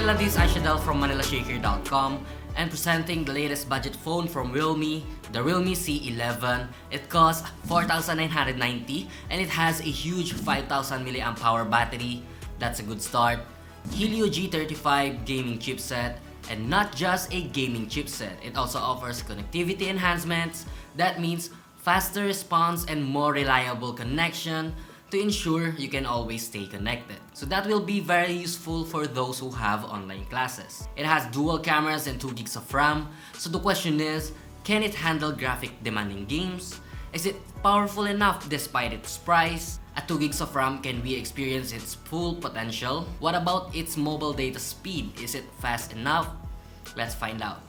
Manila, this is Aishadel from ManilaShaker.com and presenting the latest budget phone from Realme, the Realme C11. It costs 4,990 and it has a huge 5,000 mAh battery. That's a good start. Helio G35 gaming chipset, and not just a gaming chipset, it also offers connectivity enhancements. That means faster response and more reliable connection to ensure you can always stay connected. So that will be very useful for those who have online classes. It has dual cameras and 2 gigs of RAM. So the question is, can it handle graphic demanding games? Is it powerful enough despite its price? At 2 gigs of RAM, can we experience its full potential? What about its mobile data speed? Is it fast enough? Let's find out.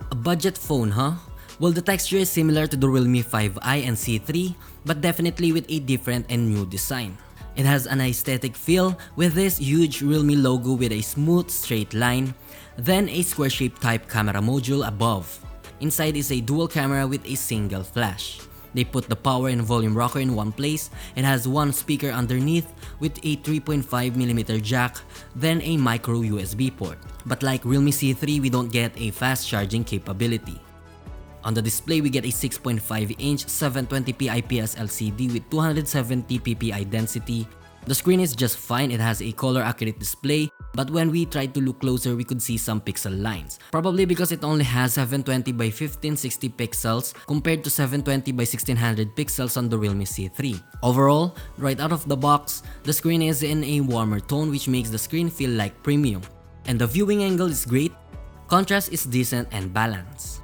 A budget phone, huh? Well, the texture is similar to the Realme 5i and C3, but definitely with a different and new design. It has an aesthetic feel with this huge Realme logo with a smooth straight line, then a square-shaped type camera module above. Inside is a dual camera with a single flash. They put the power and volume rocker in one place. It has one speaker underneath with a 3.5mm jack, then a micro USB port. But like Realme C3, we don't get a fast charging capability. On the display, we get a 6.5-inch 720p IPS LCD with 270 ppi density. The screen is just fine, it has a color accurate display, but when we tried to look closer, we could see some pixel lines. Probably because it only has 720 by 1560 pixels compared to 720 by 1600 pixels on the Realme C3. Overall, right out of the box, the screen is in a warmer tone which makes the screen feel like premium. And the viewing angle is great, contrast is decent and balanced.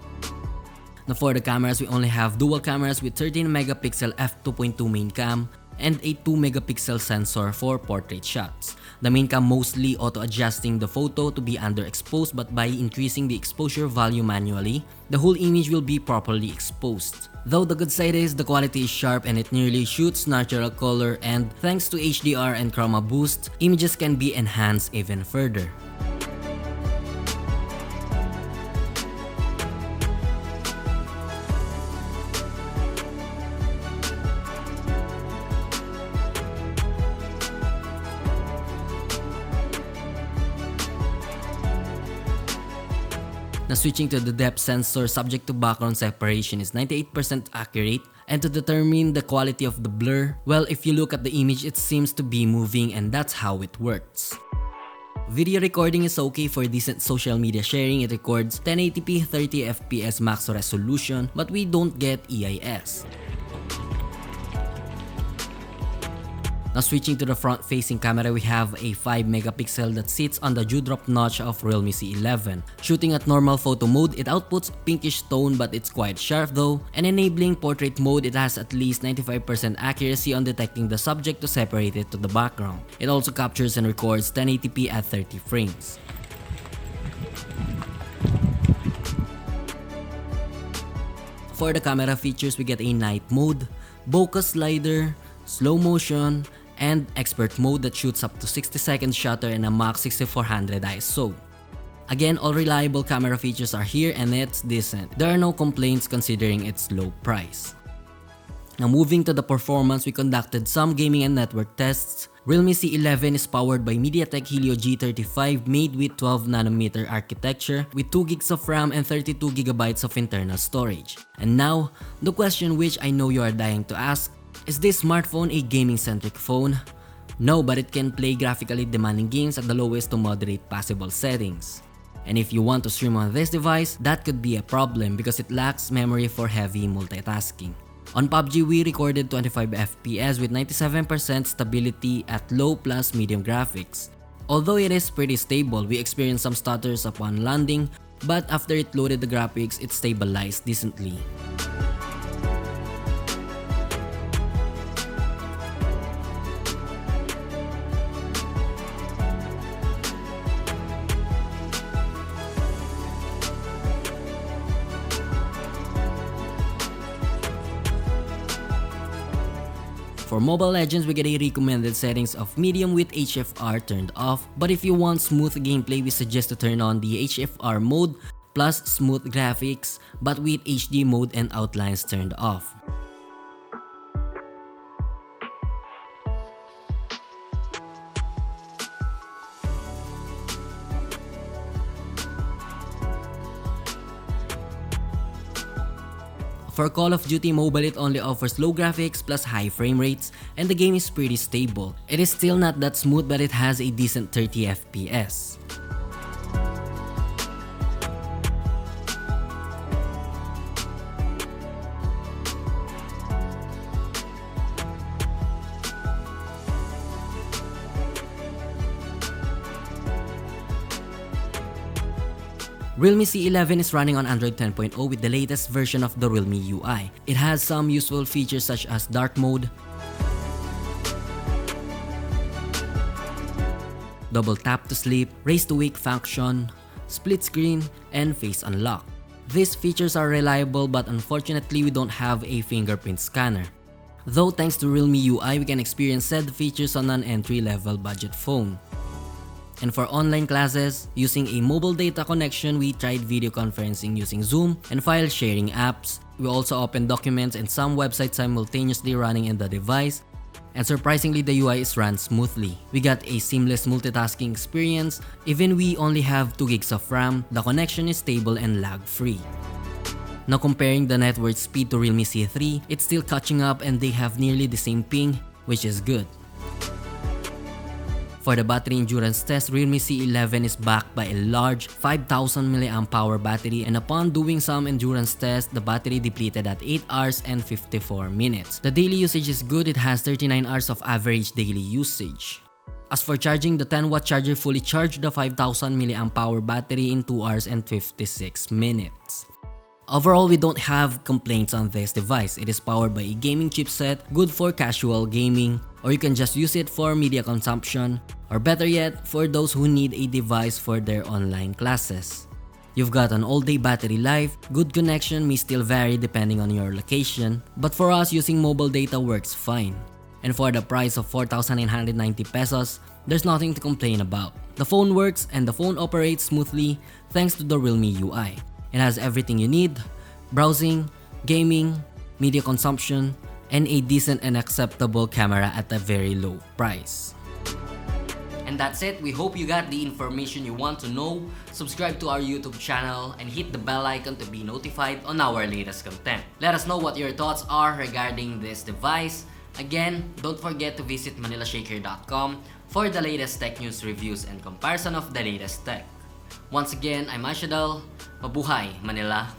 Now for the cameras, we only have dual cameras with 13MP f2.2 main cam and a 2MP sensor for portrait shots. The main cam mostly auto-adjusting the photo to be underexposed, but by increasing the exposure value manually, the whole image will be properly exposed. Though the good side is the quality is sharp and it nearly shoots natural color, and thanks to HDR and chroma boost, images can be enhanced even further. Now switching to the depth sensor, subject to background separation, is 98% accurate, and to determine the quality of the blur, well, if you look at the image, it seems to be moving, and that's how it works. Video recording is okay for decent social media sharing. It records 1080p 30fps max resolution, but we don't get EIS. Now switching to the front-facing camera, we have a 5MP that sits on the dewdrop notch of Realme C11. Shooting at normal photo mode, it outputs pinkish tone but it's quite sharp though, and enabling portrait mode, it has at least 95% accuracy on detecting the subject to separate it to the background. It also captures and records 1080p at 30 frames. For the camera features, we get a night mode, bokeh slider, slow motion, and expert mode that shoots up to 60-second shutter and a max 6400 ISO. Again, all reliable camera features are here and it's decent. There are no complaints considering its low price. Now moving to the performance, we conducted some gaming and network tests. Realme C11 is powered by MediaTek Helio G35 made with 12nm architecture with 2 gigs of RAM and 32GB of internal storage. And now, the question which I know you are dying to ask, is this smartphone a gaming-centric phone? No, but it can play graphically demanding games at the lowest to moderate possible settings. And if you want to stream on this device, that could be a problem because it lacks memory for heavy multitasking. On PUBG, we recorded 25fps with 97% stability at low plus medium graphics. Although it is pretty stable, we experienced some stutters upon landing, but after it loaded the graphics, it stabilized decently. For Mobile Legends, we get a recommended settings of medium with HFR turned off, but if you want smooth gameplay, we suggest to turn on the HFR mode plus smooth graphics, but with HD mode and outlines turned off. For Call of Duty Mobile, it only offers low graphics plus high frame rates, and the game is pretty stable. It is still not that smooth, but it has a decent 30 FPS. Realme C11 is running on Android 10.0 with the latest version of the Realme UI. It has some useful features such as dark mode, double tap to sleep, raise to wake function, split screen, and face unlock. These features are reliable, but unfortunately we don't have a fingerprint scanner. Though thanks to Realme UI, we can experience said features on an entry-level budget phone. And for online classes, using a mobile data connection, we tried video conferencing using Zoom and file sharing apps. We also opened documents and some websites simultaneously running in the device. And surprisingly, the UI is run smoothly. We got a seamless multitasking experience. Even we only have 2 gigs of RAM, the connection is stable and lag-free. Now comparing the network speed to Realme C3, it's still catching up and they have nearly the same ping, which is good. For the battery endurance test, Realme C11 is backed by a large 5000 mAh battery, and upon doing some endurance tests, the battery depleted at 8 hours and 54 minutes. The daily usage is good, it has 39 hours of average daily usage. As for charging, the 10-watt charger fully charged the 5000 mAh battery in 2 hours and 56 minutes. Overall, we don't have complaints on this device. It is powered by a gaming chipset, good for casual gaming, or you can just use it for media consumption, or better yet, for those who need a device for their online classes. You've got an all-day battery life, good connection may still vary depending on your location, but for us, using mobile data works fine. And for the price of 4,990 pesos, there's nothing to complain about. The phone works and the phone operates smoothly thanks to the Realme UI. It has everything you need: browsing, gaming, media consumption, and a decent and acceptable camera at a very low price. And that's it. We hope you got the information you want to know. Subscribe to our YouTube channel and hit the bell icon to be notified on our latest content. Let us know what your thoughts are regarding this device. Again, don't forget to visit manilashaker.com for the latest tech news, reviews, and comparison of the latest tech. Once again, I'm Ashadal. Mabuhay, Manila!